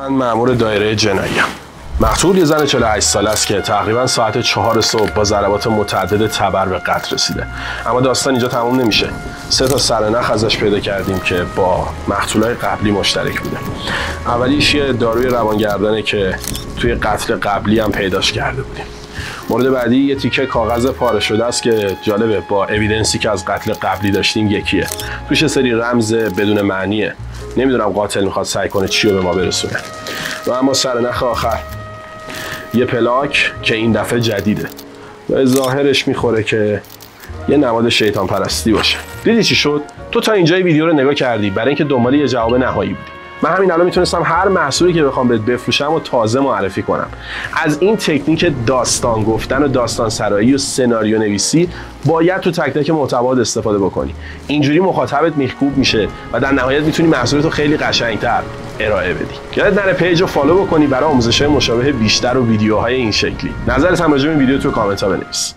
من مأمور دایره جناییم. مقتول یه زن 48 ساله است که تقریبا ساعت 4 صبح با ضربات متعدد تبر به قتل رسیده. اما داستان اینجا تموم نمیشه. 3 تا سرنخ ازش پیدا کردیم که با مقتولای قبلی مشترک بوده. اولیش یه داروی روانگردانه که توی قتل قبلی هم پیداش کرده بودیم. مورد بعدی یه تیکه کاغذ پاره شده است که جالبه با اویدنسی که از قتل قبلی داشتیم یکیه. توش یه سری رمز بدون معنیه. نمیدونم قاتل میخواد سعی کنه چی رو به ما برسونه. و اما سرنخ آخر یه پلاک که این دفعه جدیده و ظاهرش میخوره که یه نماد شیطان پرستی باشه. دیدی چی شد؟ تو تا اینجای ویدیو رو نگاه کردی برای اینکه دنبال یه جواب نهایی بودی. من همین الان میتونستم هر محصولی که بخوام بهت بفروشم و تازه معرفی کنم. از این تکنیک داستان گفتن و داستان سرایی و سناریو نویسی باید تو تک تک محتوات استفاده بکنی. اینجوری مخاطبت میخکوب میشه و در نهایت میتونی محصولتو خیلی قشنگتر ارائه بدی. یادت نره پیج رو فالو بکنی برای آموزش‌های مشابه بیشتر و ویدیوهای این شکلی. نظرت هم راجع به این ویدیو تو کامنت ها بنویس.